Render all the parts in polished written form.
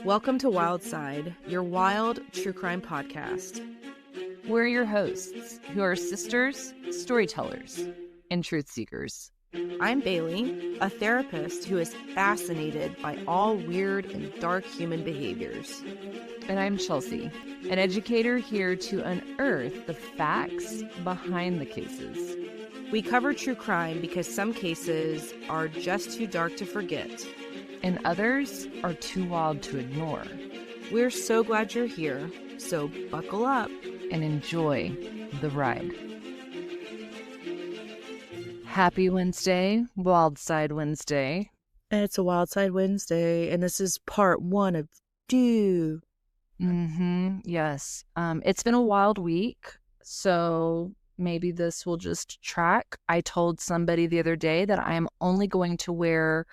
Welcome to Wild Side, your wild true crime podcast. We're your hosts, who are sisters, storytellers, and truth seekers. I'm Bailey, a therapist who is fascinated by all weird and dark human behaviors. And I'm Chelsea, an educator here to unearth the facts behind the cases. We cover true crime because some cases are just too dark to forget, and others are too wild to ignore. We're so glad you're here, so buckle up and enjoy the ride. Happy Wednesday, Wild Side Wednesday. It's a Wild Side Wednesday, and this is part 1 of 2. Yes. It's been a wild week, so maybe this will just track. I told somebody the other day that I am only going to wear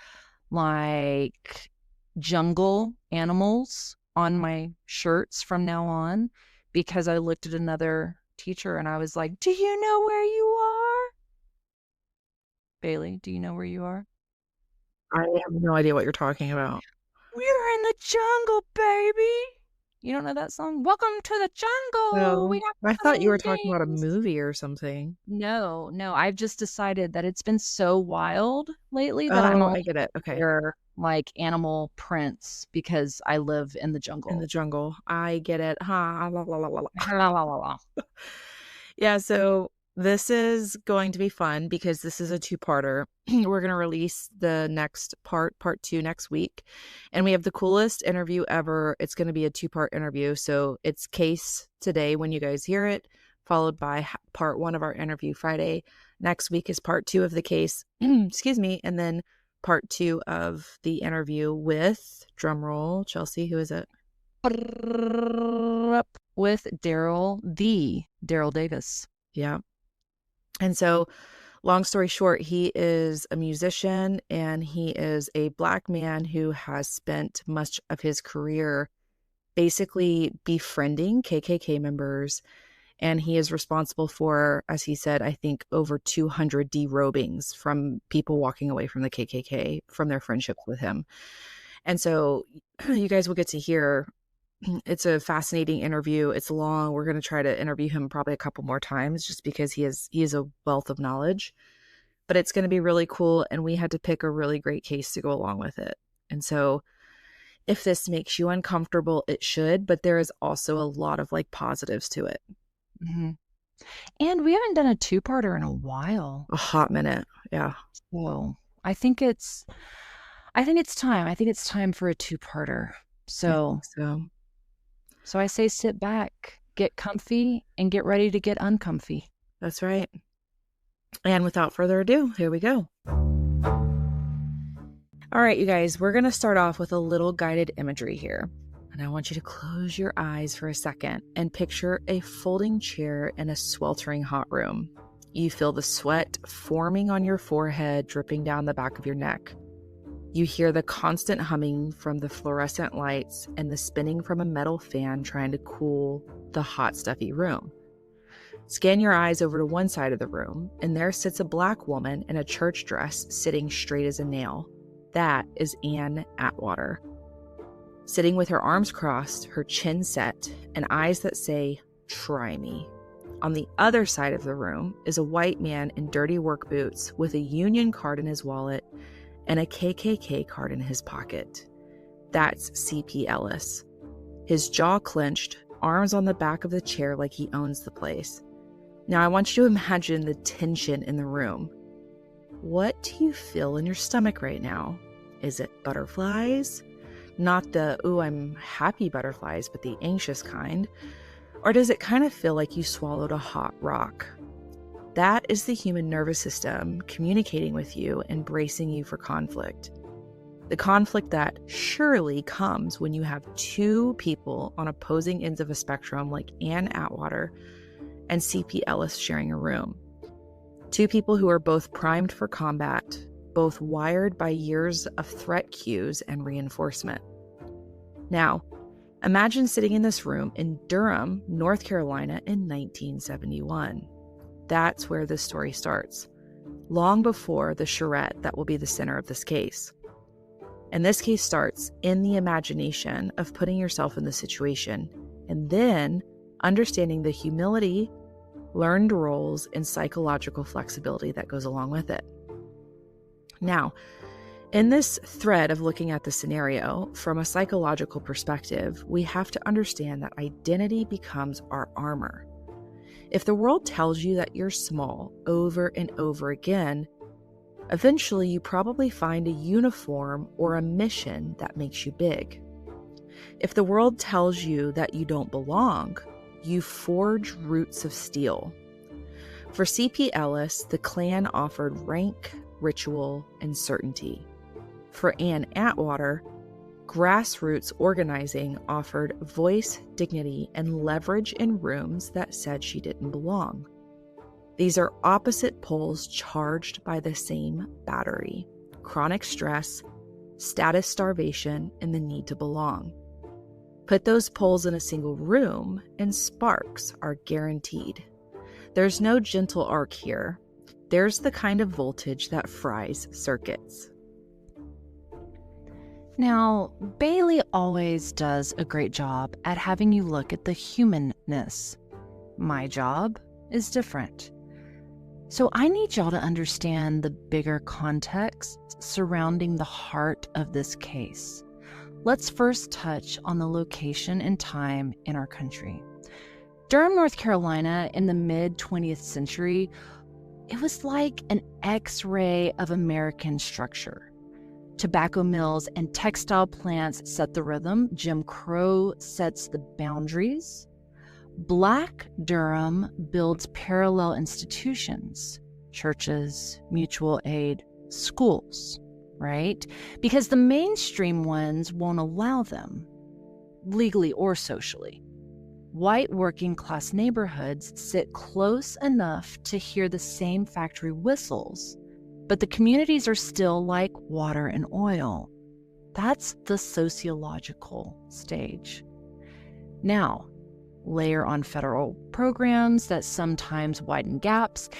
like jungle animals on my shirts from now on, because I looked at another teacher and I was like, do you know where you are? Bailey, do you know where you are? I have no idea what you're talking about. We're in the jungle, baby. You don't know that song? Welcome to the jungle. No, I thought you were talking about a movie or something. No. I've just decided that it's been so wild lately that I get it. Okay. Wear like animal prints because I live in the jungle. In the jungle. I get it. Ha, la, la, la, la, la, la, la, la. Yeah, so this is going to be fun because this is a 2-parter. We're going to release the next part 2 next week. And we have the coolest interview ever. It's going to be a 2-part interview. So it's case today when you guys hear it, followed by part 1 of our interview Friday. Next week is part 2 of the case. Excuse me. And then part 2 of the interview with, drumroll, Chelsea, who is it? With Daryl Davis. Yeah. And so, long story short, he is a musician and he is a Black man who has spent much of his career basically befriending KKK members. And he is responsible for, as he said, I think over 200 derobings from people walking away from the KKK from their friendships with him. And so you guys will get to hear. It's a fascinating interview. It's long. We're going to try to interview him probably a couple more times just because he is a wealth of knowledge. But it's going to be really cool, and we had to pick a really great case to go along with it. And so if this makes you uncomfortable, it should, but there is also a lot of like positives to it. Mm-hmm. And we haven't done a 2-parter in a while. A hot minute. Yeah. So I think it's time. I think it's time for a 2-parter. So I say sit back, get comfy, and get ready to get uncomfy. That's right. And without further ado, here we go. All right, you guys, we're going to start off with a little guided imagery here. And I want you to close your eyes for a second and picture a folding chair in a sweltering hot room. You feel the sweat forming on your forehead, dripping down the back of your neck. You hear the constant humming from the fluorescent lights and the spinning from a metal fan trying to cool the hot, stuffy room. Scan your eyes over to one side of the room, and there sits a Black woman in a church dress sitting straight as a nail. That is Ann Atwater. Sitting with her arms crossed, her chin set, and eyes that say, "Try me." On the other side of the room is a white man in dirty work boots with a Union card in his wallet and a KKK card in his pocket. That's C.P. Ellis. His jaw clenched, arms on the back of the chair like he owns the place. Now I want you to imagine the tension in the room. What do you feel in your stomach right now? Is it butterflies? Not the, ooh, I'm happy butterflies, but the anxious kind. Or does it kind of feel like you swallowed a hot rock? That is the human nervous system communicating with you and bracing you for conflict. The conflict that surely comes when you have 2 people on opposing ends of a spectrum like Ann Atwater and C.P. Ellis sharing a room. 2 people who are both primed for combat, both wired by years of threat cues and reinforcement. Now, imagine sitting in this room in Durham, North Carolina in 1971. That's where this story starts, long before the Charrette that will be the center of this case. And this case starts in the imagination of putting yourself in the situation, and then understanding the humility, learned roles, and psychological flexibility that goes along with it. Now, in this thread of looking at the scenario from a psychological perspective, we have to understand that identity becomes our armor. If the world tells you that you're small over and over again, eventually you probably find a uniform or a mission that makes you big. If the world tells you that you don't belong, you forge roots of steel. For C.P. Ellis, the Klan offered rank, ritual, and certainty. For Ann Atwater, grassroots organizing offered voice, dignity, and leverage in rooms that said she didn't belong. These are opposite poles charged by the same battery: chronic stress, status starvation, and the need to belong. Put those poles in a single room, and sparks are guaranteed. There's no gentle arc here. There's the kind of voltage that fries circuits. Now, Bailey always does a great job at having you look at the humanness. My job is different. So I need y'all to understand the bigger context surrounding the heart of this case. Let's first touch on the location and time in our country. Durham, North Carolina, in the mid-20th century, it was like an X-ray of American structure. Tobacco mills and textile plants set the rhythm. Jim Crow sets the boundaries. Black Durham builds parallel institutions, churches, mutual aid, schools, right? Because the mainstream ones won't allow them, legally or socially. White working class neighborhoods sit close enough to hear the same factory whistles, but the communities are still like water and oil. That's the sociological stage. Now, layer on federal programs that sometimes widen gaps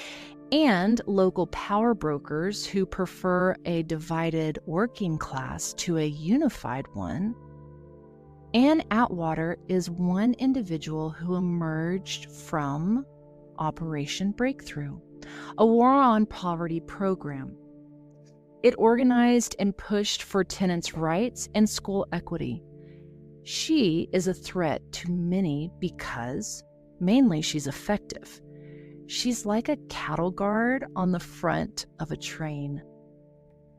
and local power brokers who prefer a divided working class to a unified one. Ann Atwater is one individual who emerged from Operation Breakthrough, a war on poverty program. It organized and pushed for tenants' rights and school equity. She is a threat to many because, mainly, she's effective. She's like a cattle guard on the front of a train.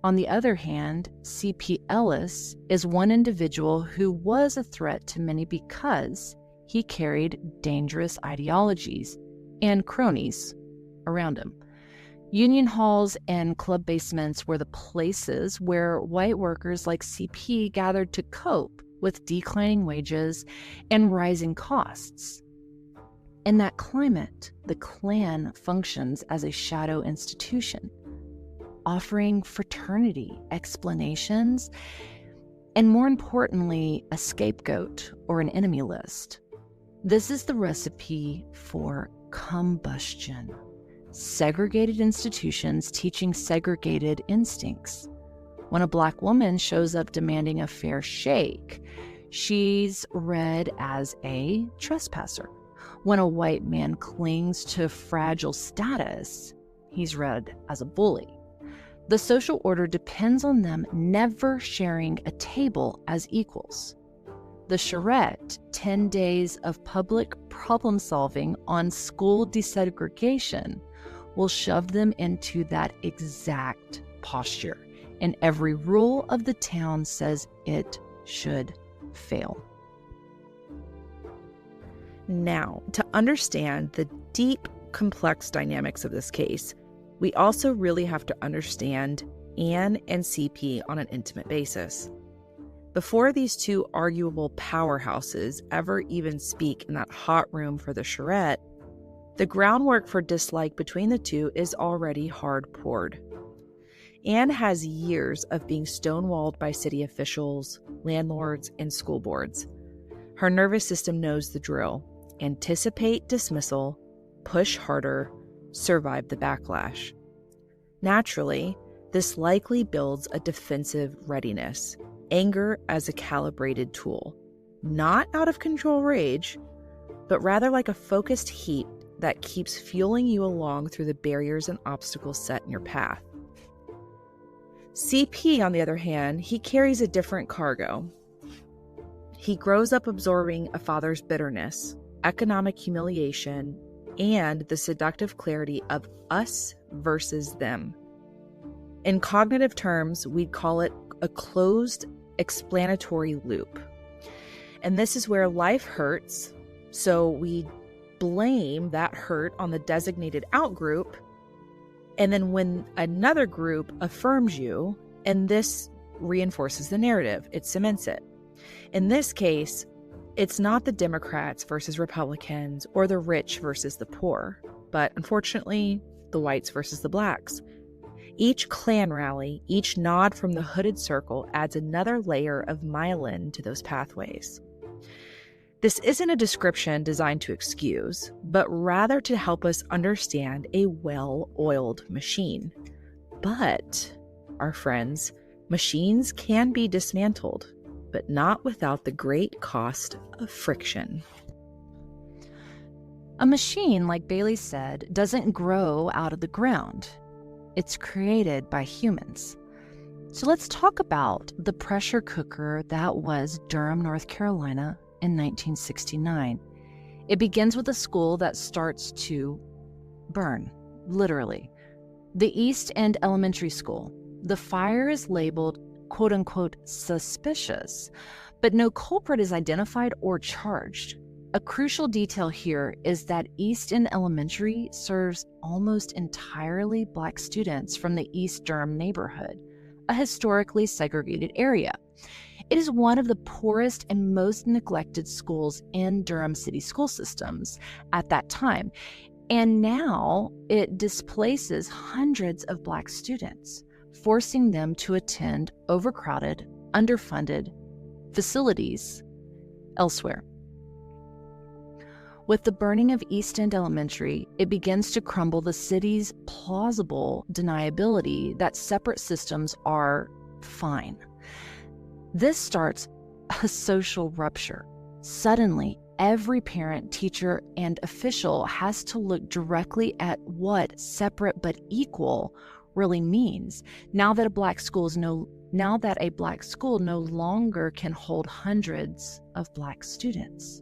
On the other hand, C.P. Ellis is one individual who was a threat to many because he carried dangerous ideologies and cronies around him. Union halls and club basements were the places where white workers like CP gathered to cope with declining wages and rising costs. In that climate, the Klan functions as a shadow institution, offering fraternity, explanations, and more importantly, a scapegoat or an enemy list. This is the recipe for combustion. Segregated institutions teaching segregated instincts. When a Black woman shows up demanding a fair shake, she's read as a trespasser. When a white man clings to fragile status, he's read as a bully. The social order depends on them never sharing a table as equals. The Charrette, 10 days of public problem solving on school desegregation, will shove them into that exact posture, and every rule of the town says it should fail. Now, to understand the deep, complex dynamics of this case, we also really have to understand Ann and CP on an intimate basis. Before these two arguable powerhouses ever even speak in that hot room for the Charrette, the groundwork for dislike between the two is already hard poured. Ann has years of being stonewalled by city officials, landlords, and school boards. Her nervous system knows the drill: anticipate dismissal, push harder, survive the backlash. Naturally, This likely builds a defensive readiness, anger as a calibrated tool, not out of control rage, but rather like a focused heat that keeps fueling you along through the barriers and obstacles set in your path. CP, on the other hand, he carries a different cargo. He grows up absorbing a father's bitterness, economic humiliation, and the seductive clarity of us versus them. In cognitive terms, we'd call it a closed explanatory loop. And this is where life hurts, so we blame that hurt on the designated outgroup, and then when another group affirms you, and this reinforces the narrative, it cements it. In this case, it's not the Democrats versus Republicans or the rich versus the poor, but unfortunately, the whites versus the blacks. Each Klan rally, each nod from the hooded circle adds another layer of myelin to those pathways. This isn't a description designed to excuse, but rather to help us understand a well-oiled machine. But, our friends, machines can be dismantled, but not without the great cost of friction. A machine, like Bailey said, doesn't grow out of the ground. It's created by humans. So let's talk about the pressure cooker that was Durham, North Carolina in 1969. It begins with a school that starts to burn, literally. The East End Elementary School. The fire is labeled quote-unquote suspicious, but no culprit is identified or charged. A crucial detail here is that East End Elementary serves almost entirely Black students from the East Durham neighborhood, a historically segregated area. It is one of the poorest and most neglected schools in Durham city school systems at that time, and now it displaces hundreds of Black students, forcing them to attend overcrowded, underfunded facilities elsewhere. With the burning of East End Elementary, it begins to crumble the city's plausible deniability that separate systems are fine. This starts a social rupture. Suddenly, every parent, teacher, and official has to look directly at what separate but equal really means now that a Black school no longer can hold hundreds of Black students.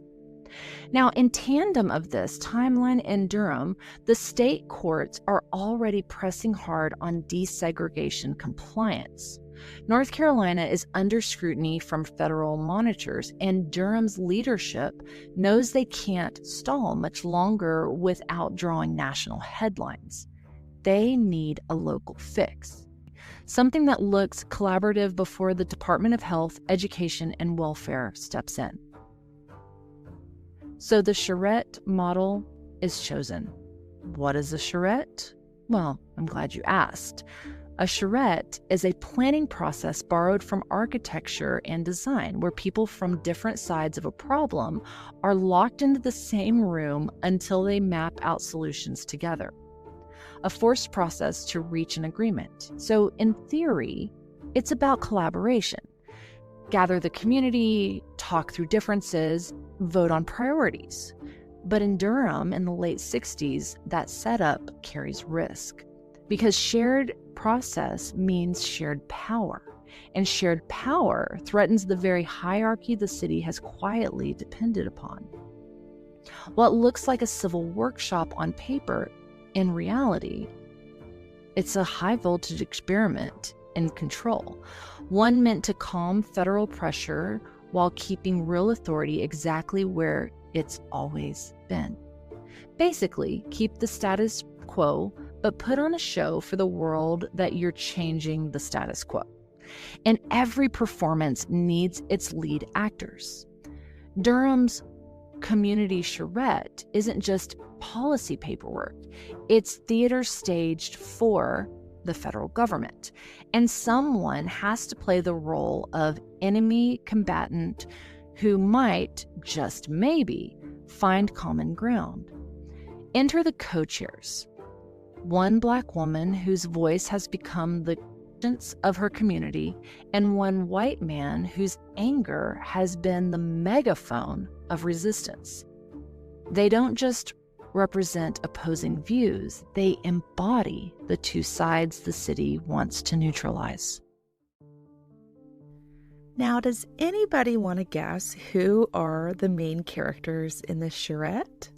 Now, in tandem of this timeline in Durham, the state courts are already pressing hard on desegregation compliance. North Carolina is under scrutiny from federal monitors, and Durham's leadership knows they can't stall much longer without drawing national headlines. They need a local fix, something that looks collaborative before the Department of Health, Education, and Welfare steps in. So the Charrette model is chosen. What is a charrette? Well, I'm glad you asked. A charrette is a planning process borrowed from architecture and design, where people from different sides of a problem are locked into the same room until they map out solutions together. A forced process to reach an agreement. So in theory, it's about collaboration. Gather the community, talk through differences, vote on priorities. But in Durham in the late 60s, that setup carries risk because shared process means shared power, and shared power threatens the very hierarchy the city has quietly depended upon. What looks like a civil workshop on paper, in reality, it's a high-voltage experiment in control, one meant to calm federal pressure while keeping real authority exactly where it's always been. Basically, keep the status quo, but put on a show for the world that you're changing the status quo. And every performance needs its lead actors. Durham's community charrette isn't just policy paperwork, it's theater staged for the federal government. And someone has to play the role of enemy combatant who might, just maybe, find common ground. Enter the co-chairs. One Black woman whose voice has become the of her community, and one white man whose anger has been the megaphone of resistance. They don't just represent opposing views, they embody the two sides the city wants to neutralize. Now, does anybody want to guess who are the main characters in this charrette?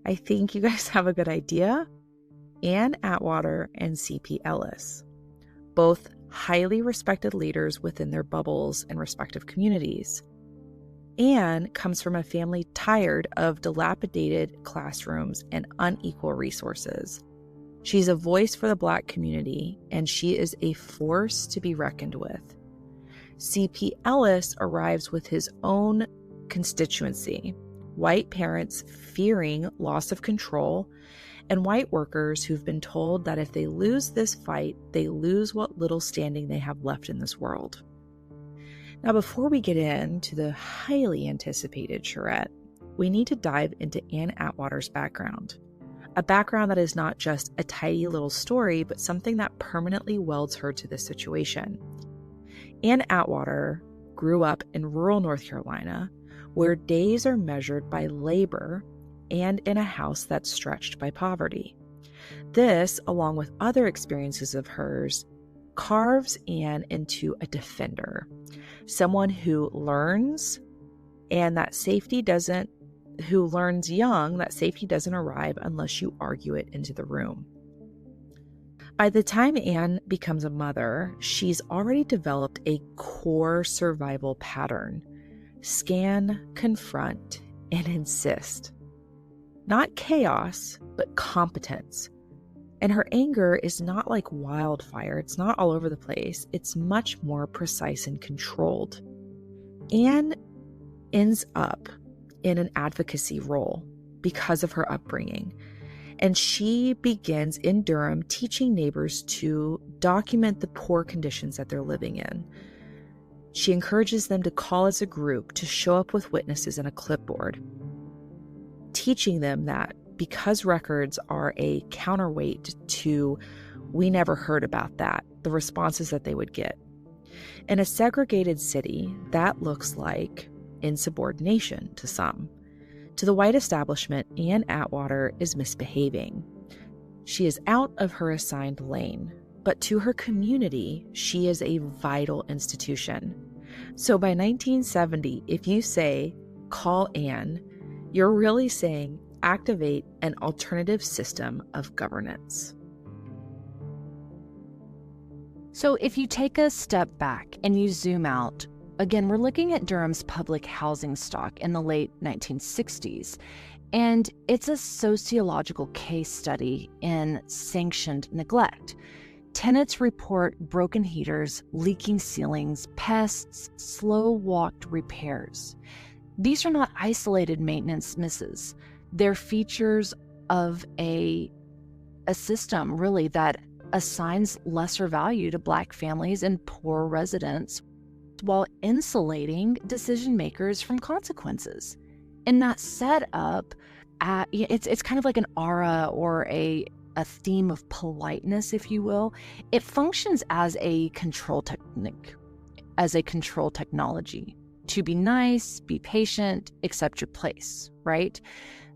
I think you guys have a good idea. Ann Atwater and C.P. Ellis, both highly respected leaders within their bubbles and respective communities. Ann comes from a family tired of dilapidated classrooms and unequal resources. She's a voice for the Black community, and she is a force to be reckoned with. C.P. Ellis arrives with his own constituency, white parents fearing loss of control, and white workers who've been told that if they lose this fight, they lose what little standing they have left in this world. Now, before we get into the highly anticipated charrette, we need to dive into Ann Atwater's background. A background that is not just a tidy little story, but something that permanently welds her to this situation. Ann Atwater grew up in rural North Carolina, where days are measured by labor and in a house that's stretched by poverty. This, along with other experiences of hers, carves Ann into a defender, someone who learns young that safety doesn't arrive unless you argue it into the room. By the time Ann becomes a mother, she's already developed a core survival pattern: scan, confront, and insist. Not chaos, but competence. And her anger is not like wildfire. It's not all over the place. It's much more precise and controlled. Ann ends up in an advocacy role because of her upbringing. And she begins in Durham teaching neighbors to document the poor conditions that they're living in. She encourages them to call as a group, to show up with witnesses and a clipboard, teaching them that because records are a counterweight to "we never heard about that," the responses that they would get. In a segregated city, that looks like insubordination to some. To the white establishment, Ann Atwater is misbehaving. She is out of her assigned lane, but to her community, she is a vital institution. So by 1970, if you say, "call Ann," you're really saying activate an alternative system of governance. So if you take a step back and you zoom out, again, we're looking at Durham's public housing stock in the late 1960s, and it's a sociological case study in sanctioned neglect. Tenants report broken heaters, leaking ceilings, pests, slow-walked repairs. These are not isolated maintenance misses. They're features of a system, really, that assigns lesser value to Black families and poor residents while insulating decision makers from consequences. And that setup, it's kind of like an aura or a theme of politeness, if you will. It functions as a control technique, as a control technology. To be nice, be patient, accept your place, right?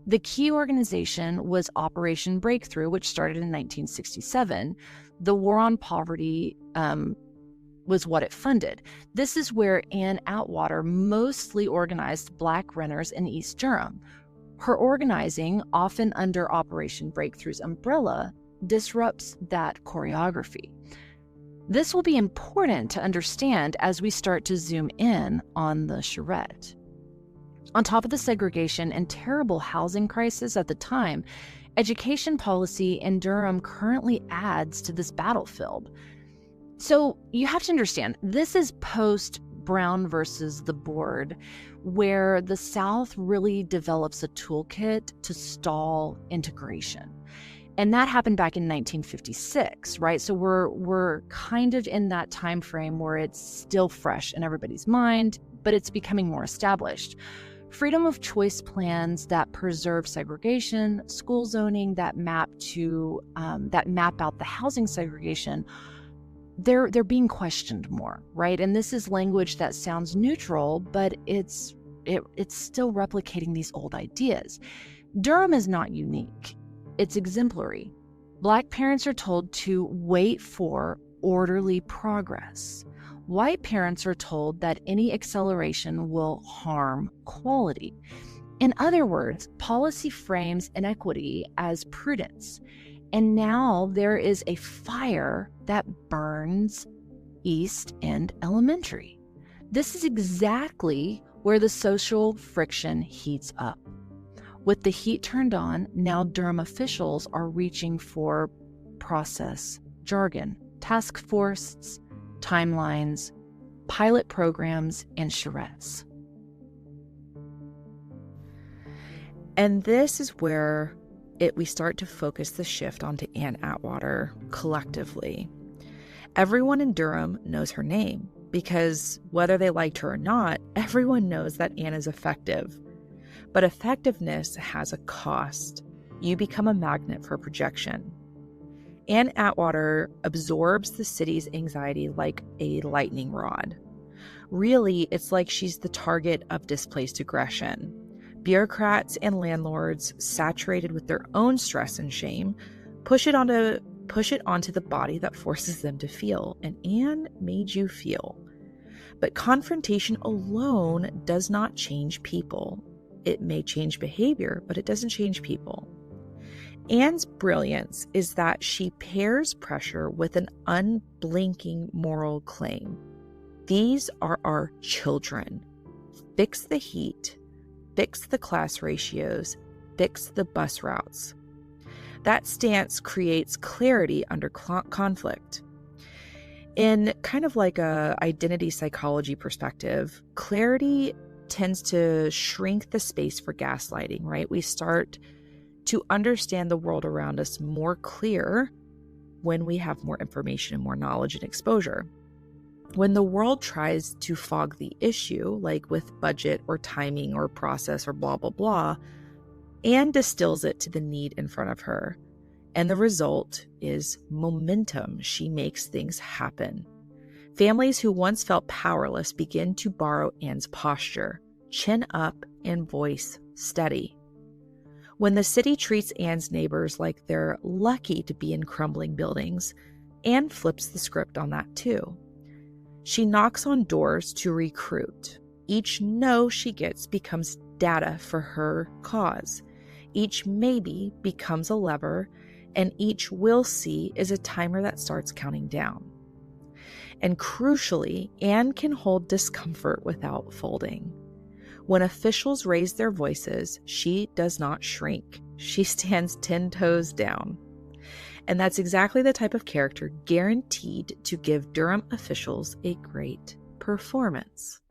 The key organization was Operation Breakthrough, which started in 1967. The War on Poverty was what it funded. This is where Ann Atwater mostly organized Black renters in East Durham. Her organizing, often under Operation Breakthrough's umbrella, disrupts that choreography. This will be important to understand as we start to zoom in on the charrette. On top of the segregation and terrible housing crisis at the time, education policy in Durham currently adds to this battlefield. So you have to understand, this is post Brown versus the board, where the South really develops a toolkit to stall integration. And that happened back in 1956, right? So we're kind of in that time frame where it's still fresh in everybody's mind, but it's becoming more established. Freedom of choice plans that preserve segregation, school zoning that map out the housing segregation, they're being questioned more, right? And this is language that sounds neutral, but it's still replicating these old ideas. Durham is not unique. It's exemplary. Black parents are told to wait for orderly progress. White parents are told that any acceleration will harm quality. In other words, policy frames inequity as prudence. And now there is a fire that burns East End Elementary. This is exactly where the social friction heats up. With the heat turned on, now Durham officials are reaching for process jargon, task forces, timelines, pilot programs, and charrettes. And this is where we start to focus the shift onto Ann Atwater collectively. Everyone in Durham knows her name because whether they liked her or not, everyone knows that Ann is effective. But effectiveness has a cost. You become a magnet for projection. Ann Atwater absorbs the city's anxiety like a lightning rod. Really, it's like she's the target of displaced aggression. Bureaucrats and landlords, saturated with their own stress and shame, push it onto the body that forces them to feel. And Ann made you feel. But confrontation alone does not change people. It may change behavior, but it doesn't change people. Ann's brilliance is that she pairs pressure with an unblinking moral claim. These are our children. Fix the heat. Fix the class ratios, fix the bus routes. That stance creates clarity under conflict. In kind of like a identity psychology perspective, clarity tends to shrink the space for gaslighting, right? We start to understand the world around us more clear when we have more information and more knowledge and exposure. When the world tries to fog the issue, like with budget or timing or process or blah, blah, blah, Ann distills it to the need in front of her. And the result is momentum. She makes things happen. Families who once felt powerless begin to borrow Ann's posture, chin up and voice steady. When the city treats Ann's neighbors like they're lucky to be in crumbling buildings, Ann flips the script on that too. She knocks on doors to recruit. Each no she gets becomes data for her cause. Each maybe becomes a lever, and each will see is a timer that starts counting down. And crucially, Ann can hold discomfort without folding. When officials raise their voices, she does not shrink. She stands 10 toes down. And that's exactly the type of character guaranteed to give Durham officials a great performance.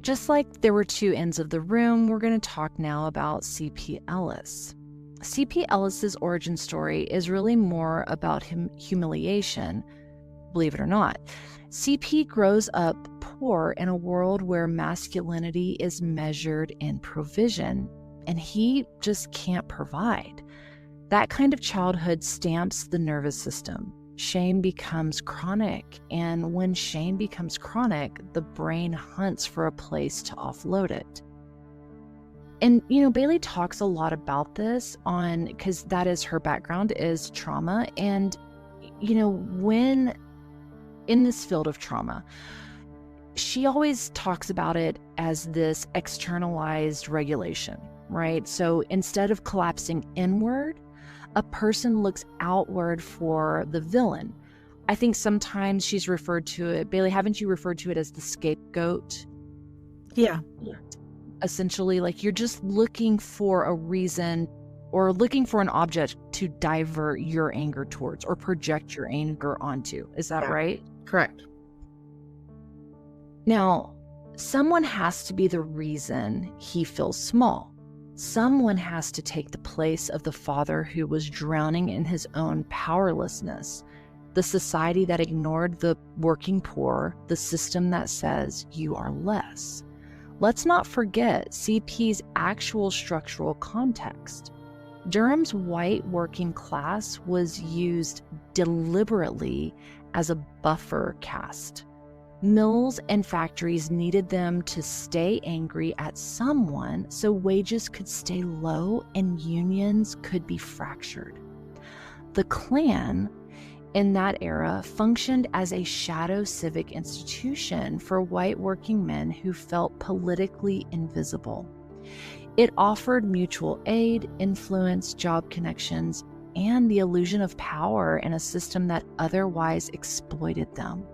Just like there were two ends of the room, we're going to talk now about C.P. Ellis. C.P. Ellis's origin story is really more about humiliation, believe it or not. C.P. grows up poor in a world where masculinity is measured in provision, and he just can't provide. That kind of childhood stamps the nervous system. Shame becomes chronic, and when shame becomes chronic, the brain hunts for a place to offload it. And, Bailey talks a lot about this because that is her background, is trauma. And, when in this field of trauma, she always talks about it as this externalized regulation, right? So instead of collapsing inward, a person looks outward for the villain. I think sometimes she's referred to it, Bailey, haven't you referred to it as the scapegoat? Yeah. Essentially, like you're just looking for a reason or looking for an object to divert your anger towards or project your anger onto. Is that right? Correct. Now, someone has to be the reason he feels small. Someone has to take the place of the father who was drowning in his own powerlessness, the society that ignored the working poor, the system that says you are less. Let's not forget CP's actual structural context. Durham's white working class was used deliberately as a buffer caste. Mills and factories needed them to stay angry at someone so wages could stay low and unions could be fractured. The Klan in that era functioned as a shadow civic institution for white working men who felt politically invisible. It offered mutual aid, influence, job connections, and the illusion of power in a system that otherwise exploited them.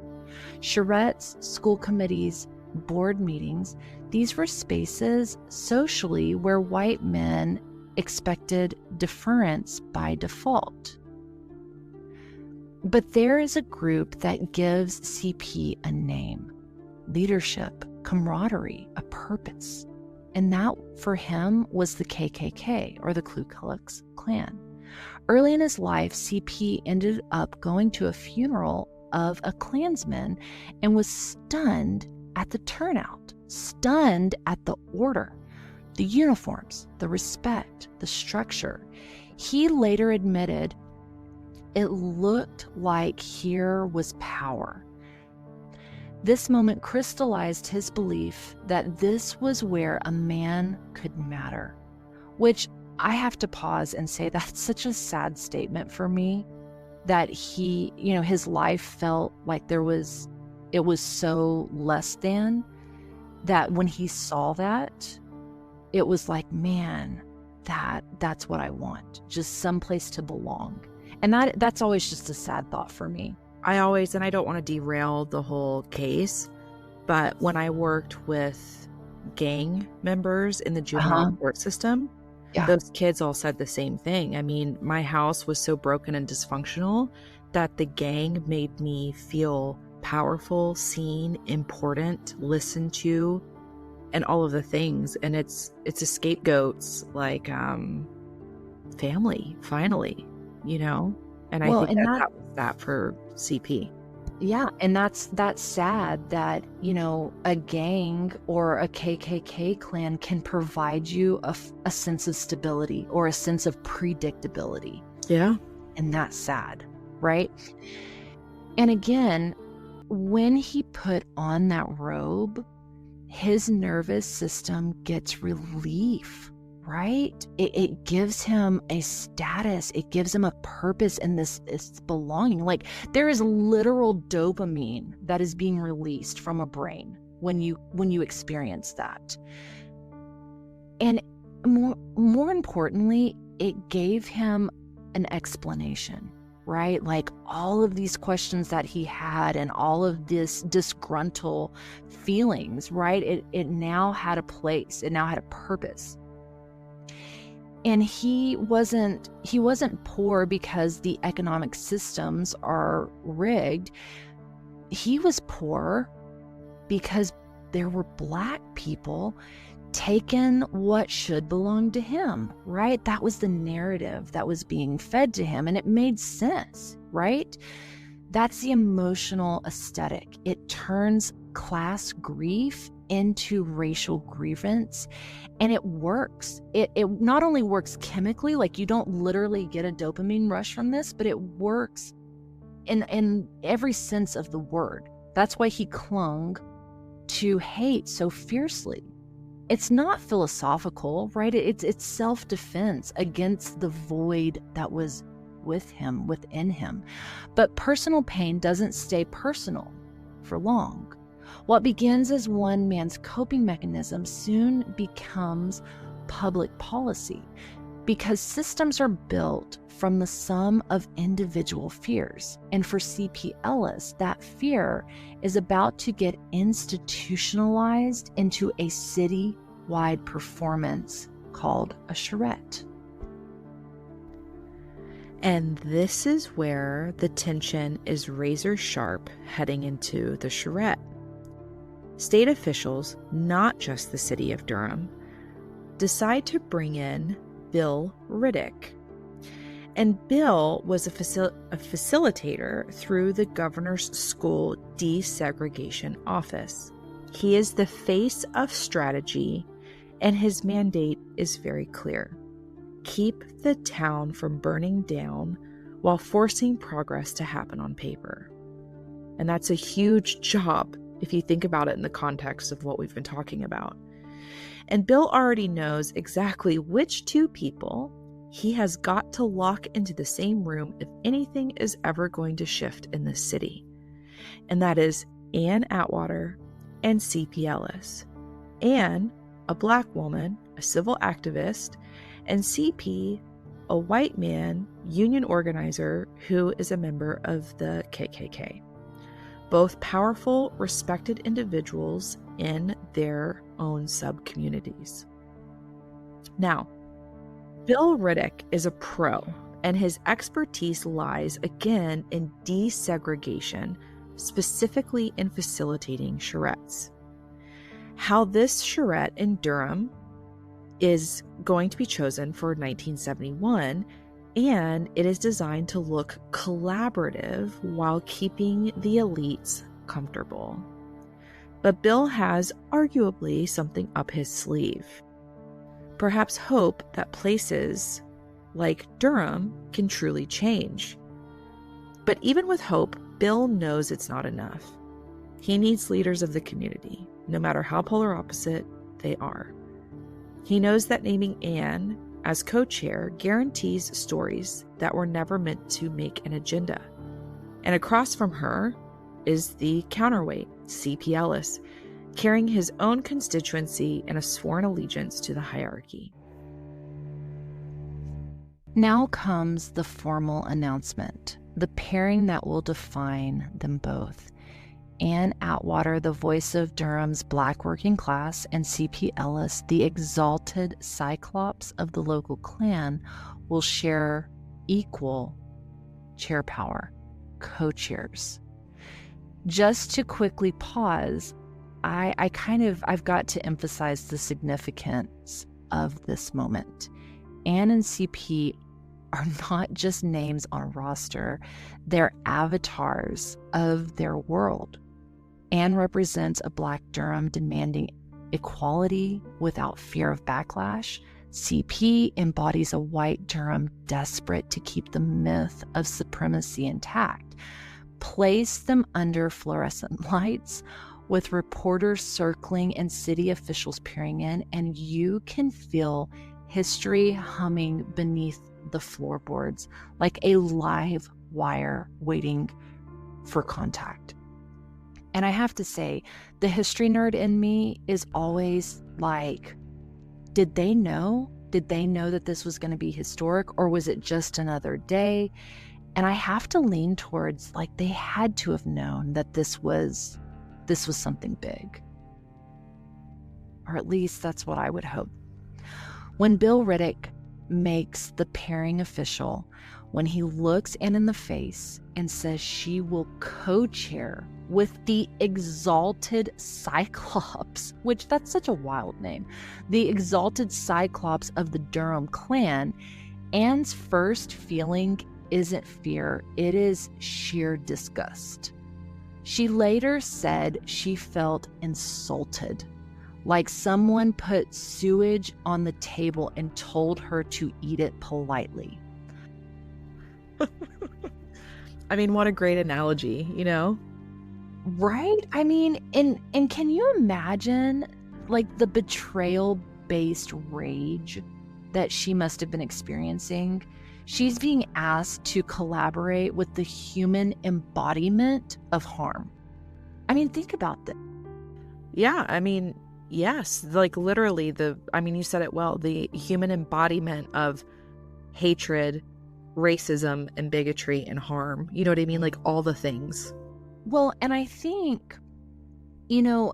Charrettes, school committees, board meetings, these were spaces socially where white men expected deference by default. But there is a group that gives CP a name, leadership, camaraderie, a purpose. And that, for him, was the KKK, or the Ku Klux Klan. Early in his life, CP ended up going to a funeral of a Klansman and was stunned at the turnout, stunned at the order, the uniforms, the respect, the structure. He later admitted it looked like here was power. This moment crystallized his belief that this was where a man could matter, which I have to pause and say that's such a sad statement for me, that he, his life felt like it was so less than, that when he saw that, it was like, man, that's what I want, just someplace to belong. And that's always just a sad thought for me. I don't want to derail the whole case, but when I worked with gang members in the juvenile court system, those kids all said the same thing. I mean, my house was so broken and dysfunctional that the gang made me feel powerful, seen, important, listened to, and all of the things. And it's a scapegoats, like family, finally, And I think that was that for CP. Yeah, and that's sad that, a gang or a KKK clan can provide you a sense of stability or a sense of predictability. Yeah. And that's sad, right? And again, when he put on that robe, his nervous system gets relief, right? It gives him a status. It gives him a purpose in this belonging. Like, there is literal dopamine that is being released from a brain when you experience that. And more importantly, it gave him an explanation, right? Like, all of these questions that he had and all of this disgruntled feelings, right? It now had a place. It now had a purpose. And he wasn't poor because the economic systems are rigged. He was poor because there were Black people taking what should belong to him, right? That was the narrative that was being fed to him, and it made sense, right? That's the emotional aesthetic. It turns class grief into racial grievance, and it works. It not only works chemically, like you don't literally get a dopamine rush from this, but it works in every sense of the word. That's why he clung to hate so fiercely. It's not philosophical, right? It's self-defense against the void that was within him. But personal pain doesn't stay personal for long. What begins as one man's coping mechanism soon becomes public policy, because systems are built from the sum of individual fears. And for C.P. Ellis, that fear is about to get institutionalized into a city-wide performance called a charrette. And this is where the tension is razor sharp heading into the charrette. State officials, not just the city of Durham, decide to bring in Bill Riddick. And Bill was a facilitator through the governor's school desegregation office. He is the face of strategy, and his mandate is very clear. Keep the town from burning down while forcing progress to happen on paper. And that's a huge job if you think about it in the context of what we've been talking about. And Bill already knows exactly which two people he has got to lock into the same room if anything is ever going to shift in this city. And that is Ann Atwater and C.P. Ellis. Ann, a Black woman, a civil activist, and C.P., a white man, union organizer who is a member of the KKK. Both powerful, respected individuals in their own sub-communities. Now, Bill Riddick is a pro, and his expertise lies again in desegregation, specifically in facilitating charrettes. How this charrette in Durham is going to be chosen for 1971, and it is designed to look collaborative while keeping the elites comfortable. But Bill has arguably something up his sleeve. Perhaps hope that places like Durham can truly change. But even with hope, Bill knows it's not enough. He needs leaders of the community, no matter how polar opposite they are. He knows that naming Ann as co-chair guarantees stories that were never meant to make an agenda. And across from her is the counterweight, C.P. Ellis, carrying his own constituency and a sworn allegiance to the hierarchy. Now comes the formal announcement, the pairing that will define them both. Ann Atwater, the voice of Durham's Black working class, and C.P. Ellis, the exalted cyclops of the local Klan, will share equal chair power, co-chairs. Just to quickly pause, I've got to emphasize the significance of this moment. Ann and CP are not just names on a roster, they're avatars of their world. Ann represents a Black Durham demanding equality without fear of backlash. CP embodies a white Durham desperate to keep the myth of supremacy intact. Place them under fluorescent lights with reporters circling and city officials peering in, and you can feel history humming beneath the floorboards like a live wire waiting for contact. And I have to say, the history nerd in me is always like, did they know? Did they know that this was going to be historic, or was it just another day? And I have to lean towards, like, they had to have known that this was something big. Or at least that's what I would hope. When Bill Riddick makes the pairing official, when he looks Ann in the face and says she will co-chair with the exalted cyclops, which that's such a wild name, the exalted cyclops of the Durham Klan, Ann's first feeling isn't fear, it is sheer disgust. She later said she felt insulted, like someone put sewage on the table and told her to eat it politely. I mean, what a great analogy, you know? Right? I mean, and can you imagine, like, the betrayal-based rage that she must have been experiencing? She's being asked to collaborate with the human embodiment of harm. I mean, think about that. Yeah, I mean, yes, like literally you said it well, the human embodiment of hatred, racism, and bigotry and harm. You know what I mean? Like all the things. Well, and I think, you know,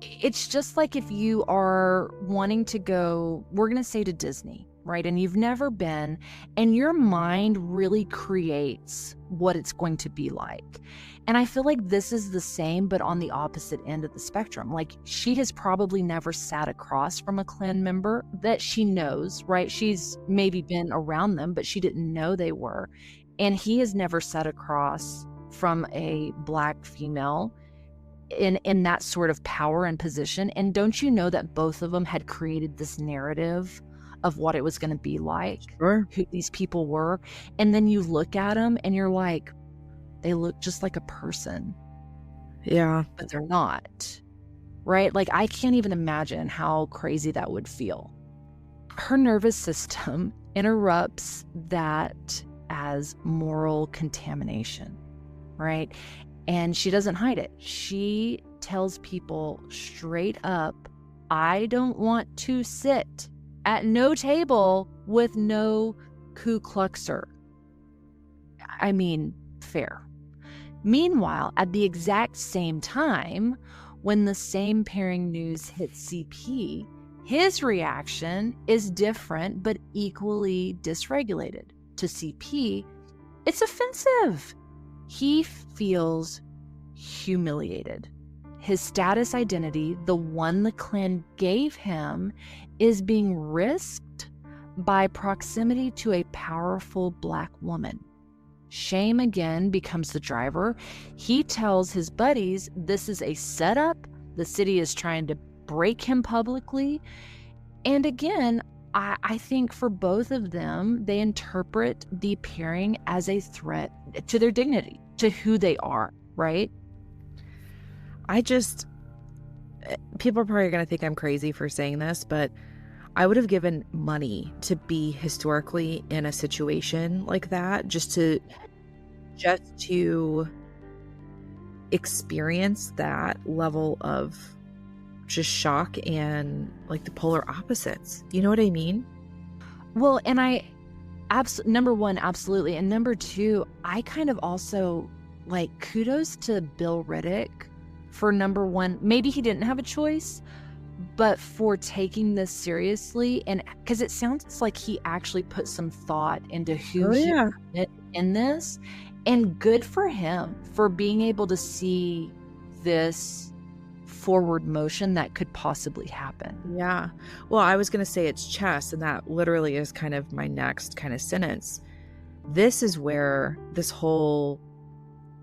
it's just like if you are wanting to go, we're going to say to Disney, right? And you've never been, and your mind really creates what it's going to be like. And I feel like this is the same, but on the opposite end of the spectrum. Like, she has probably never sat across from a Klan member that she knows, right? She's maybe been around them, but she didn't know they were. And he has never sat across from a Black female in that sort of power and position. And don't you know that both of them had created this narrative of what it was going to be like, Sure. who these people were. And then you look at them and you're like, they look just like a person, Yeah. but they're not, right? Like, I can't even imagine how crazy that would feel. Her nervous system interrupts that as moral contamination, right? And she doesn't hide it. She tells people straight up, I don't want to sit at no table with no Ku Kluxer. I mean, fair. Meanwhile, at the exact same time, when the same pairing news hits CP, his reaction is different but equally dysregulated. To CP, it's offensive. He feels humiliated. His status identity, the one the Klan gave him, is being risked by proximity to a powerful Black woman. Shame again becomes the driver. He tells his buddies this is a setup. The city is trying to break him publicly. And again, I think for both of them, they interpret the pairing as a threat to their dignity, to who they are, right? People are probably going to think I'm crazy for saying this, but I would have given money to be historically in a situation like that, just to experience that level of just shock and like the polar opposites. You know what I mean? Well, and number one, absolutely. And number two, I kind of also like kudos to Bill Riddick for number one. Maybe he didn't have a choice, but for taking this seriously, and because it sounds like he actually put some thought into who he was in this, and good for him for being able to see this forward motion that could possibly happen. Yeah. Well, I was going to say it's chess, and that literally is kind of my next kind of sentence. This is where this whole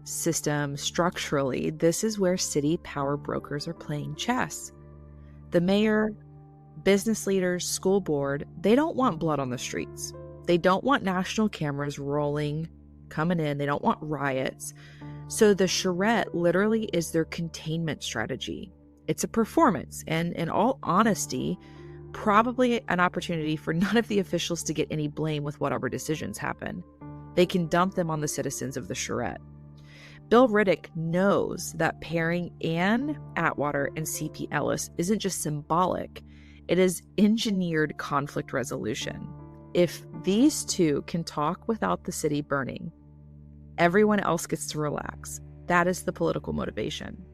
system structurally, this is where city power brokers are playing chess. The mayor, business leaders, school board, they don't want blood on the streets. They don't want national cameras rolling, coming in. They don't want riots. So the charrette literally is their containment strategy. It's a performance, and in all honesty, probably an opportunity for none of the officials to get any blame with whatever decisions happen. They can dump them on the citizens of the charrette. Bill Riddick knows that pairing Ann Atwater and C.P. Ellis isn't just symbolic, it is engineered conflict resolution. If these two can talk without the city burning, everyone else gets to relax. That is the political motivation.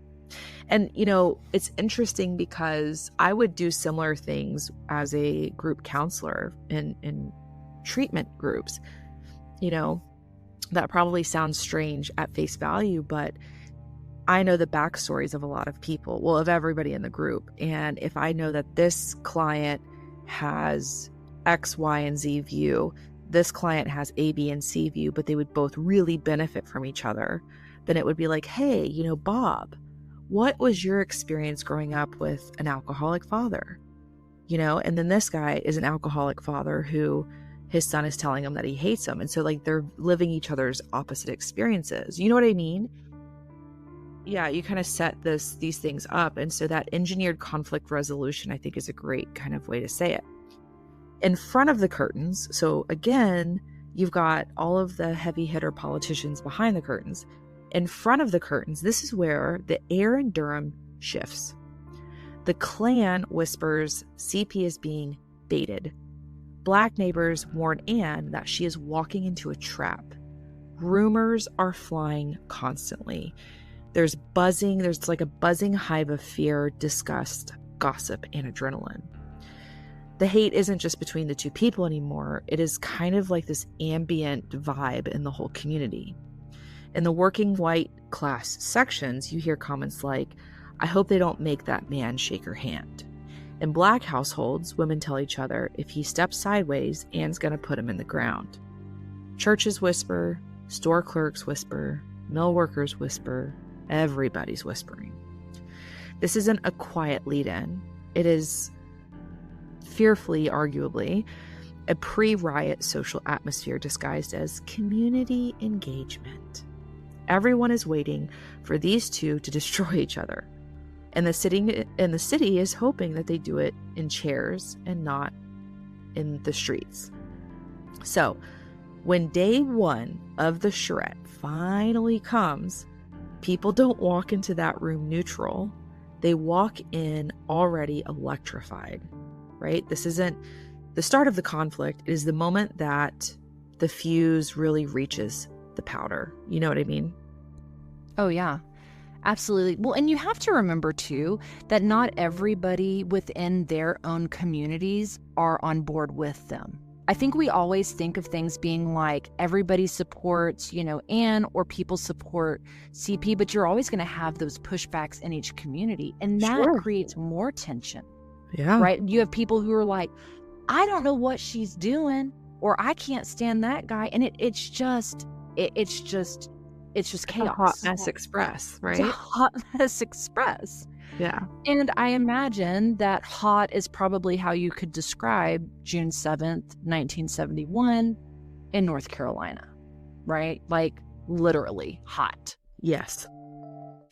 And, you know, it's interesting because I would do similar things as a group counselor in treatment groups. You know, that probably sounds strange at face value, but I know the backstories of a lot of people, well, of everybody in the group. And if I know that this client has X, Y, and Z view, this client has A, B, and C view, but they would both really benefit from each other, then it would be like, hey, you know, Bob, what was your experience growing up with an alcoholic father? You know, and then this guy is an alcoholic father who his son is telling him that he hates him. And so like they're living each other's opposite experiences. You know what I mean? Yeah, you kind of set these things up. And so that engineered conflict resolution, I think, is a great kind of way to say it. In front of the curtains, so again, you've got all of the heavy hitter politicians behind the curtains. In front of the curtains, this is where the air in Durham shifts. The Klan whispers CP is being baited. Black neighbors warn Ann that she is walking into a trap. Rumors are flying constantly. There's like a buzzing hive of fear, disgust, gossip, and adrenaline. The hate isn't just between the two people anymore. It is kind of like this ambient vibe in the whole community. In the working white class sections, you hear comments like, I hope they don't make that man shake her hand. In Black households, women tell each other, if he steps sideways, Ann's going to put him in the ground. Churches whisper, store clerks whisper, mill workers whisper, everybody's whispering. This isn't a quiet lead-in. It is fearfully, arguably, a pre-riot social atmosphere disguised as community engagement. Everyone is waiting for these two to destroy each other. And the city is hoping that they do it in chairs and not in the streets. So, when day one of the charrette finally comes, people don't walk into that room neutral. They walk in already electrified, right? This isn't the start of the conflict. It is the moment that the fuse really reaches the powder. You know what I mean? Oh, yeah. Absolutely. Well, and you have to remember, too, that not everybody within their own communities are on board with them. I think we always think of things being like everybody supports, Ann, or people support CP, but you're always going to have those pushbacks in each community. And that creates more tension. Yeah. Right? You have people who are like, I don't know what she's doing, or I can't stand that guy. And it's just chaos. A hot mess express, right? It's a hot mess express. Yeah. And I imagine that hot is probably how you could describe June 7th, 1971 in North Carolina, right? Like literally hot. Yes.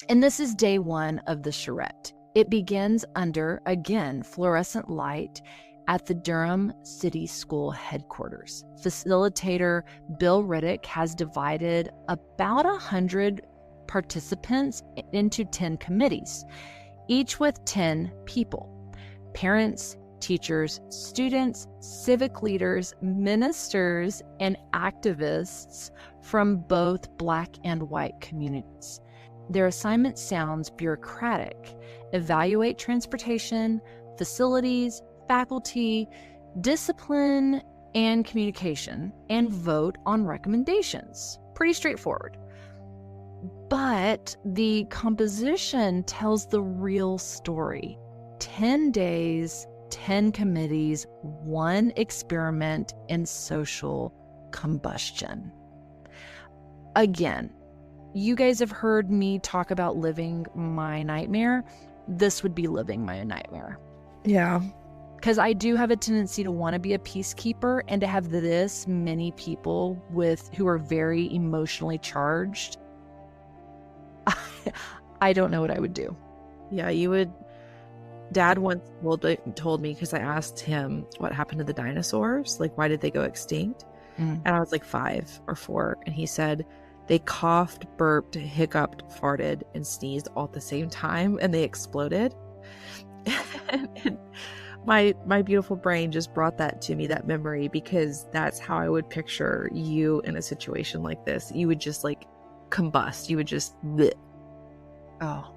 And this is day one of the charrette. It begins under, again, fluorescent light at the Durham City School headquarters. Facilitator Bill Riddick has divided about 100 participants into 10 committees, each with 10 people: parents, teachers, students, civic leaders, ministers, and activists from both Black and white communities. Their assignment sounds bureaucratic: evaluate transportation, facilities, faculty, discipline, and communication, and vote on recommendations. Pretty straightforward. But the composition tells the real story. 10 days, 10 committees, 1 experiment in social combustion. Again, you guys have heard me talk about living my nightmare. This would be living my nightmare. Yeah. Because I do have a tendency to want to be a peacekeeper, and to have this many people who are very emotionally charged, I don't know what I would do. Yeah, you would. Dad once told me, because I asked him what happened to the dinosaurs, like why did they go extinct? And I was like 5 or 4, and he said they coughed, burped, hiccuped, farted, and sneezed all at the same time, and they exploded. and my beautiful brain just brought that to me, that memory, because that's how I would picture you in a situation like this. You would just like combust. You would just bleh. Oh,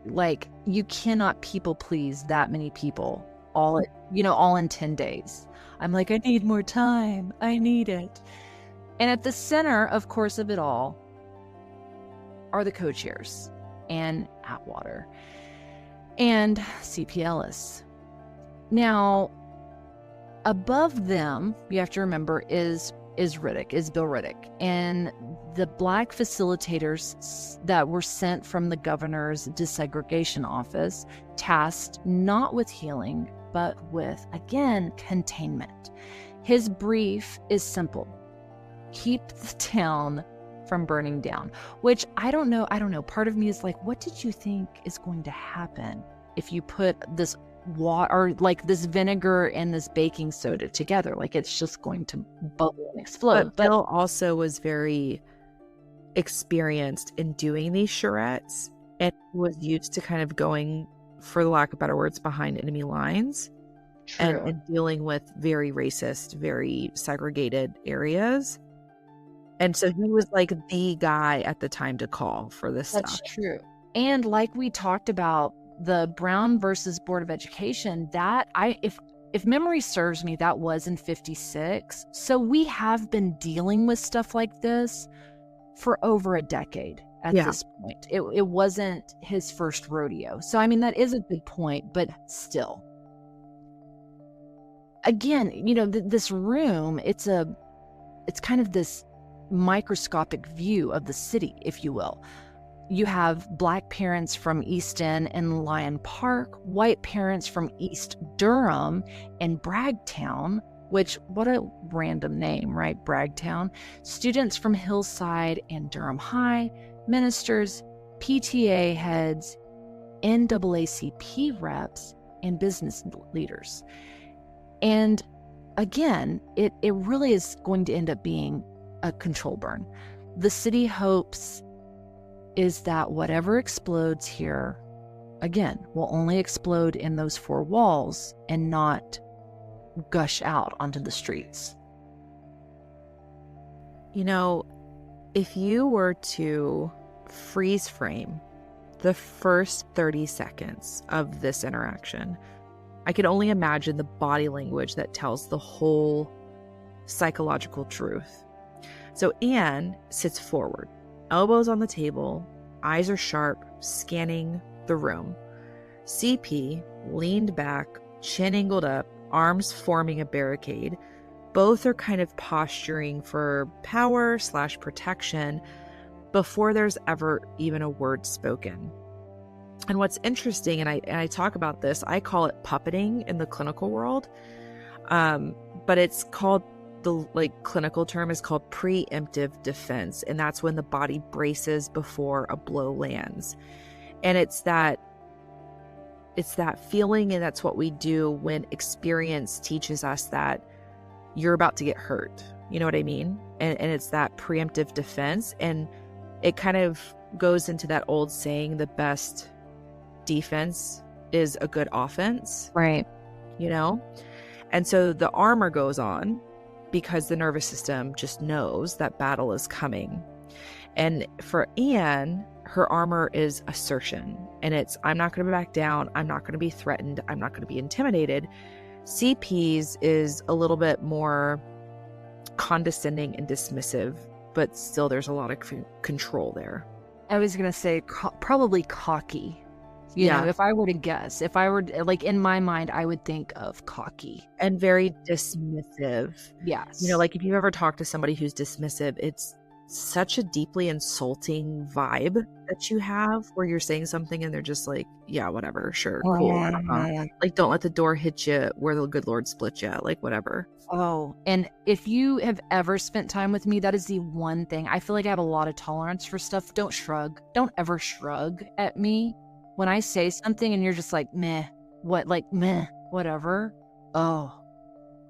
like you cannot people please that many people all in 10 days. I'm like, I need more time. I need it. And at the center, of course, of it all are the co-chairs, Ann Atwater and CP Ellis. Now, above them, you have to remember, is Bill Riddick. And the Black facilitators that were sent from the governor's desegregation office, tasked not with healing, but with, again, containment. His brief is simple: keep the town from burning down, which I don't know. Part of me is like, what did you think is going to happen if you put this water, or like this vinegar and this baking soda together? Like, it's just going to bubble and explode. But Bill also was very experienced in doing these charrettes, and was used to kind of going, for the lack of better words, behind enemy lines. And dealing with very racist, very segregated areas. And so he was like the guy at the time to call for this stuff. That's true. And like we talked about, the Brown versus Board of Education, that if memory serves me, that was in 56. So we have been dealing with stuff like this for over a decade at this point. It wasn't his first rodeo. So, I mean, that is a good point, but still. Again, this room, it's kind of this microscopic view of the city, if you will. You have Black parents from East End and Lyon Park, white parents from East Durham and Bragtown, which, what a random name, right? Bragtown. Students from Hillside and Durham High, ministers, PTA heads, NAACP reps, and business leaders. And again, it really is going to end up being a control burn. The city hopes is that whatever explodes here, again, will only explode in those four walls and not gush out onto the streets. You know, if you were to freeze frame the first 30 seconds of this interaction, I can only imagine the body language that tells the whole psychological truth. So Ann sits forward, elbows on the table, eyes are sharp, scanning the room. CP leaned back, chin angled up, arms forming a barricade. Both are kind of posturing for power/protection before there's ever even a word spoken. And what's interesting, and I talk about this, I call it puppeting in the clinical world, but it's called, the clinical term is called preemptive defense, and that's when the body braces before a blow lands. And it's that feeling, and that's what we do when experience teaches us that you're about to get hurt. You know what I mean? And it's that preemptive defense. And it kind of goes into that old saying, the best defense is a good offense. Right. You know? And so the armor goes on because the nervous system just knows that battle is coming. And for Ann, her armor is assertion. And it's, I'm not going to back down. I'm not going to be threatened. I'm not going to be intimidated. CP's is a little bit more condescending and dismissive, but still there's a lot of control there. I was going to say probably cocky. You know, if I were to guess, if I were, like, in my mind, I would think of cocky. And very dismissive. Yes. You know, like if you've ever talked to somebody who's dismissive, it's such a deeply insulting vibe that you have where you're saying something and they're just like, yeah, whatever, sure, cool. Like, don't let the door hit you where the good Lord split you, like whatever. Oh, and if you have ever spent time with me, that is the one thing. I feel like I have a lot of tolerance for stuff. Don't shrug. Don't ever shrug at me. When I say something and you're just like, meh, what, like, meh, whatever. Oh,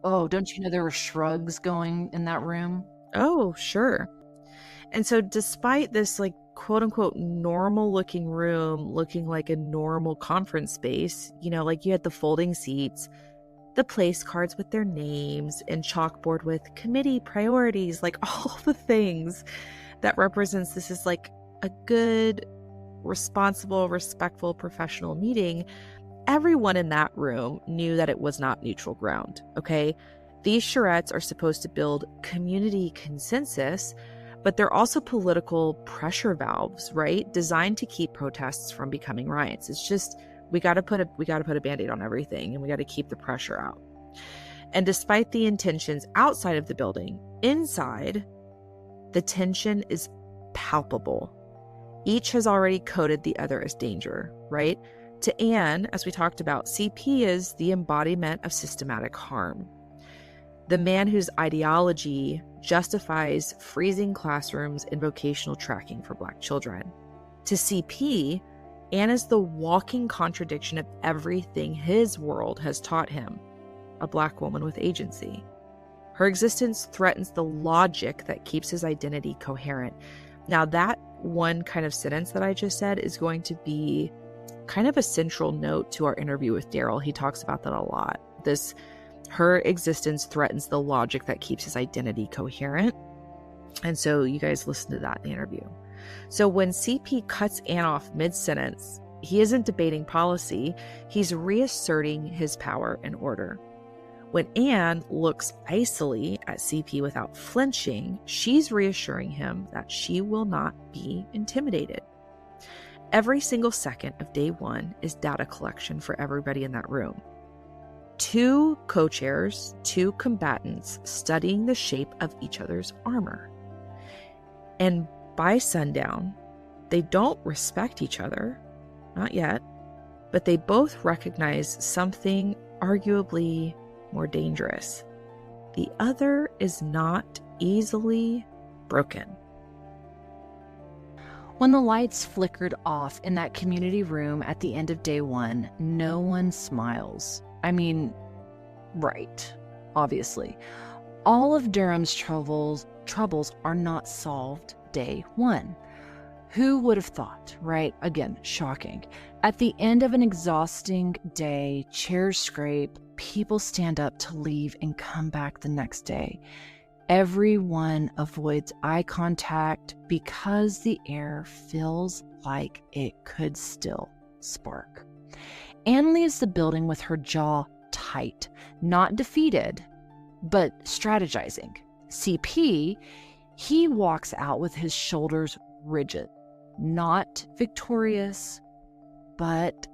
don't you know there were shrugs going in that room? Oh, sure. And so despite this, like, quote unquote, normal looking room looking like a normal conference space, you know, like you had the folding seats, the place cards with their names, and chalkboard with committee priorities, like all the things that represents this is like a good, responsible, respectful, professional meeting. Everyone in that room knew that it was not neutral ground, okay? These charrettes are supposed to build community consensus, but they're also political pressure valves, right? Designed to keep protests from becoming riots. It's just, we got to put a Band-Aid on everything, and we got to keep the pressure out. And despite the intentions outside of the building, inside, the tension is palpable. Each has already coded the other as danger, right? To Ann, as we talked about, CP is the embodiment of systematic harm. The man whose ideology justifies freezing classrooms and vocational tracking for Black children. To CP, Ann is the walking contradiction of everything his world has taught him, a Black woman with agency. Her existence threatens the logic that keeps his identity coherent. Now, that one kind of sentence that I just said is going to be kind of a central note to our interview with Daryl. He talks about that a lot. Her existence threatens the logic that keeps his identity coherent. And so you guys listen to that in the interview. So when CP cuts Ann off mid-sentence, he isn't debating policy. He's reasserting his power and order. When Ann looks icily at CP without flinching, she's reassuring him that she will not be intimidated. Every single second of day one is data collection for everybody in that room. 2 co-chairs, 2 combatants studying the shape of each other's armor. And by sundown, They don't respect each other, not yet, but they both recognize something arguably more dangerous. The other is not easily broken. When the lights flickered off in that community room at the end of day one, no one smiles. I mean, right, obviously. All of Durham's troubles are not solved day one. Who would have thought, right? Again, shocking. At the end of an exhausting day, chairs scrape, people stand up to leave and come back the next day. Everyone avoids eye contact because the air feels like it could still spark. Ann leaves the building with her jaw tight, not defeated, but strategizing. CP, he walks out with his shoulders rigid, not victorious, but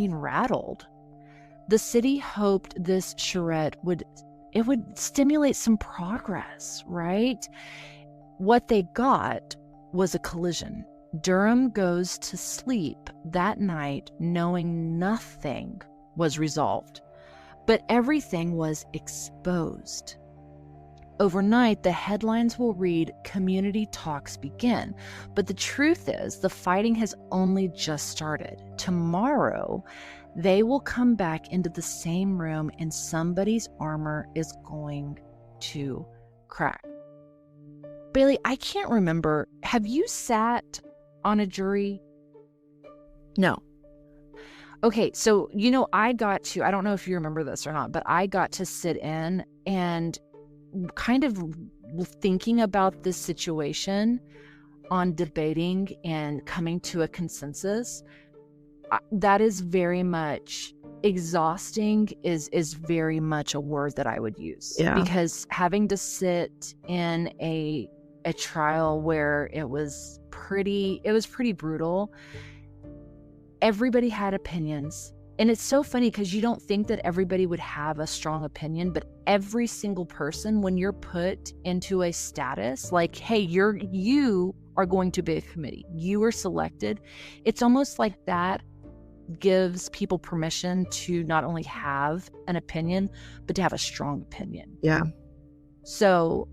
rattled. The city hoped this charrette would stimulate some progress, right? What they got was a collision. Durham goes to sleep that night knowing nothing was resolved, but everything was exposed. Overnight, the headlines will read, "Community talks begin." But the truth is, the fighting has only just started. Tomorrow, they will come back into the same room and somebody's armor is going to crack. Bailey, I can't remember. Have you sat on a jury? No. Okay, so, I don't know if you remember this or not, but I got to sit in and kind of thinking about this situation on debating and coming to a consensus. That is very much exhausting, is very much a word that I would use. Yeah. Because having to sit in a trial where it was pretty brutal, everybody had opinions. And it's so funny because you don't think that everybody would have a strong opinion, but every single person, when you're put into a status like, hey, you are going to be a committee, you are selected, it's almost like that gives people permission to not only have an opinion, but to have a strong opinion. Yeah. So,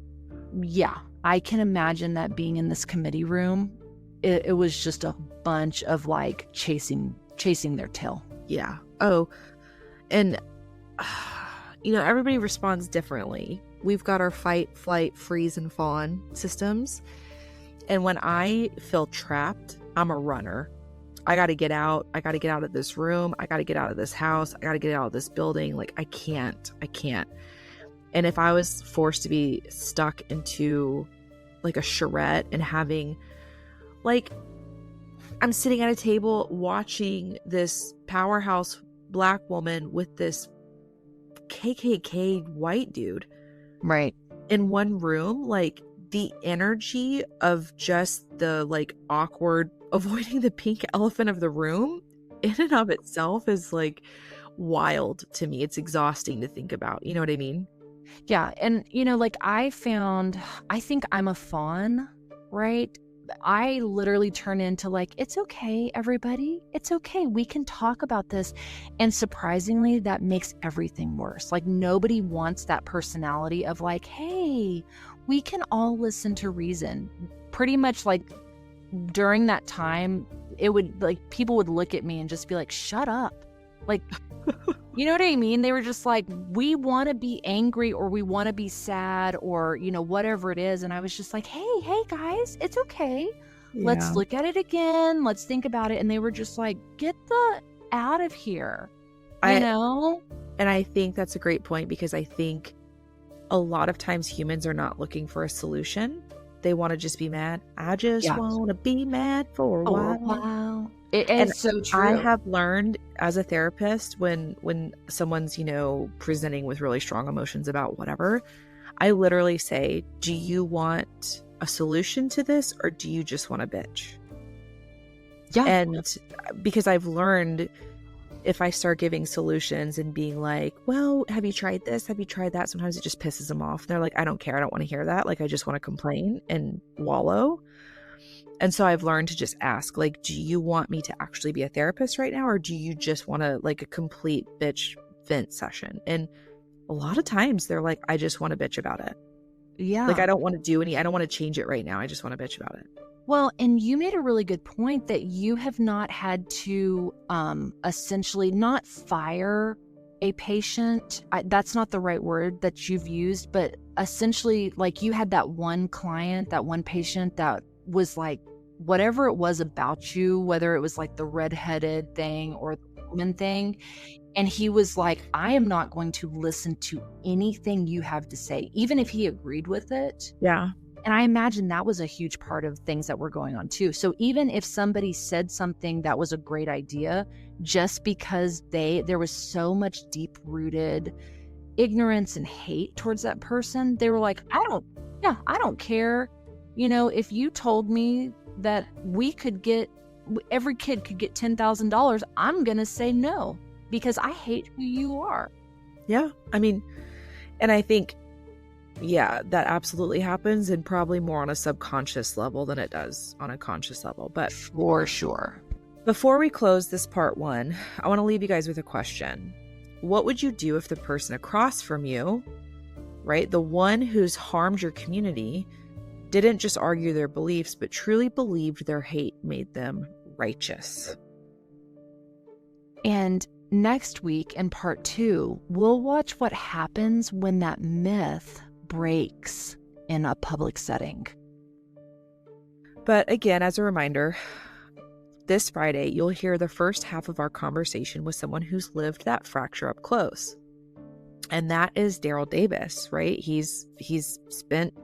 yeah, I can imagine that being in this committee room, it was just a bunch of like chasing their tail. Yeah. Oh, and, everybody responds differently. We've got our fight, flight, freeze, and fawn systems. And when I feel trapped, I'm a runner. I got to get out. I got to get out of this room. I got to get out of this house. I got to get out of this building. Like, I can't. And if I was forced to be stuck into like a charrette and having like, I'm sitting at a table watching this powerhouse Black woman with this KKK white dude. Right. In one room, like the energy of just the like awkward avoiding the pink elephant of the room in and of itself is like wild to me. It's exhausting to think about. You know what I mean? Yeah. And, I think I'm a fawn, right? I literally turn into like, it's okay, everybody. It's okay. We can talk about this. And surprisingly, that makes everything worse. Like nobody wants that personality of like, hey, we can all listen to reason. Pretty much like during that time, it would like, people would look at me and just be like, shut up. Like, you know what I mean? They were just like, we want to be angry or we want to be sad or, whatever it is. And I was just like, hey guys, it's okay. Yeah. Let's look at it again. Let's think about it. And they were just like, get the out of here, you know? And I think that's a great point because I think a lot of times humans are not looking for a solution. They want to just be mad. I just want to be mad for a while. It's so true. I have learned as a therapist when someone's, presenting with really strong emotions about whatever, I literally say, do you want a solution to this or do you just want to bitch? Yeah. And because I've learned if I start giving solutions and being like, well, have you tried this? Have you tried that? Sometimes it just pisses them off. They're like, I don't care. I don't want to hear that. Like, I just want to complain and wallow. And so I've learned to just ask, like, do you want me to actually be a therapist right now? Or do you just want to like a complete bitch vent session? And a lot of times they're like, I just want to bitch about it. Yeah. Like, I don't want to I don't want to change it right now. I just want to bitch about it. Well, and you made a really good point that you have not had to essentially not fire a patient. That's not the right word that you've used, but essentially, like, you had that one client, that one patient that was like, whatever it was about you, whether it was like the redheaded thing or the woman thing, and he was like, I am not going to listen to anything you have to say, even if he agreed with it. Yeah. And I imagine that was a huge part of things that were going on too. So even if somebody said something that was a great idea, just because there was so much deep-rooted ignorance and hate towards that person, they were like, I don't care. You know, if you told me that every kid could get $10,000, I'm going to say no, because I hate who you are. Yeah. I mean, and I think, yeah, that absolutely happens, and probably more on a subconscious level than it does on a conscious level. But for sure. Before we close this part 1, I want to leave you guys with a question. What would you do if the person across from you, right, the one who's harmed your community, didn't just argue their beliefs, but truly believed their hate made them righteous? And next week in part 2, we'll watch what happens when that myth breaks in a public setting. But again, as a reminder, this Friday, you'll hear the first half of our conversation with someone who's lived that fracture up close. And that is Daryl Davis, right? He's spent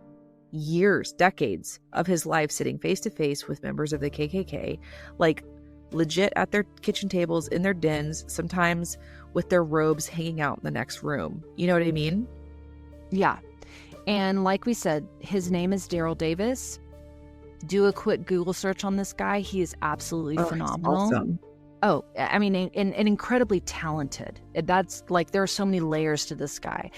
years, decades of his life sitting face to face with members of the KKK, like legit at their kitchen tables, in their dens, sometimes with their robes hanging out in the next room. You know what I mean? Yeah. And like we said, his name is Daryl Davis. Do a quick Google search on this guy. He is absolutely phenomenal. Awesome. Oh, I mean, and incredibly talented. That's like, there are so many layers to this guy.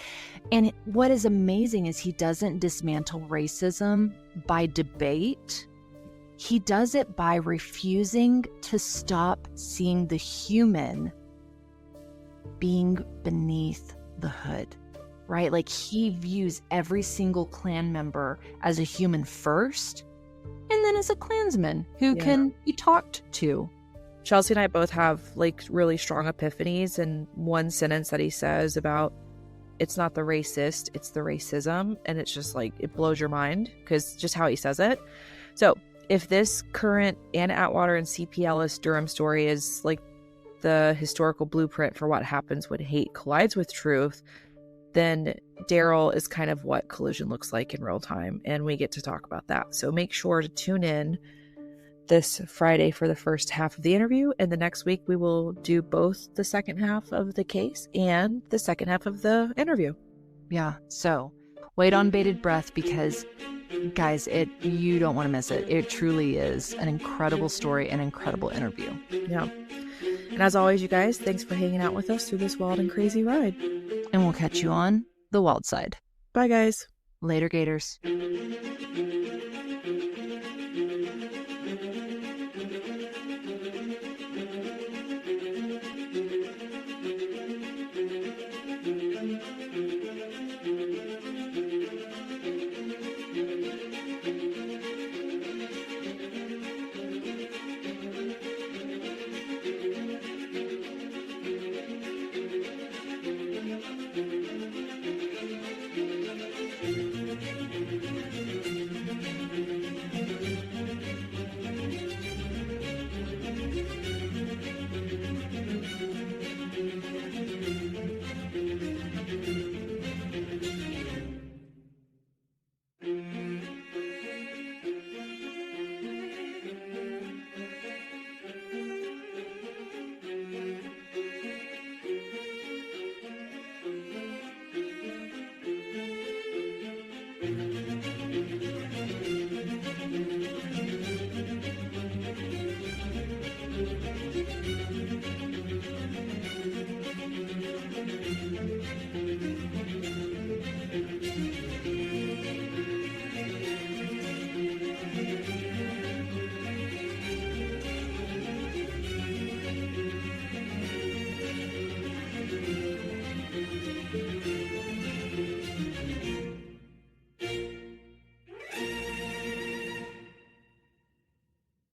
And what is amazing is he doesn't dismantle racism by debate. He does it by refusing to stop seeing the human being beneath the hood, right? Like, he views every single Klan member as a human first, and then as a Klansman who can be talked to. Chelsea and I both have like really strong epiphanies, and one sentence that he says about, it's not the racist, it's the racism. And it's just like, it blows your mind because just how he says it. So if this current Ann Atwater and C.P. Ellis Durham story is like the historical blueprint for what happens when hate collides with truth, then Daryl is kind of what collision looks like in real time. And we get to talk about that. So make sure to tune in this Friday for the first half of the interview. And the next week, we will do both the second half of the case and the second half of the interview. Yeah. So wait on bated breath, because guys, you don't want to miss it. It truly is an incredible story, an incredible interview. Yeah. And as always, you guys, thanks for hanging out with us through this wild and crazy ride. And we'll catch you on the wild side. Bye, guys. Later, Gators.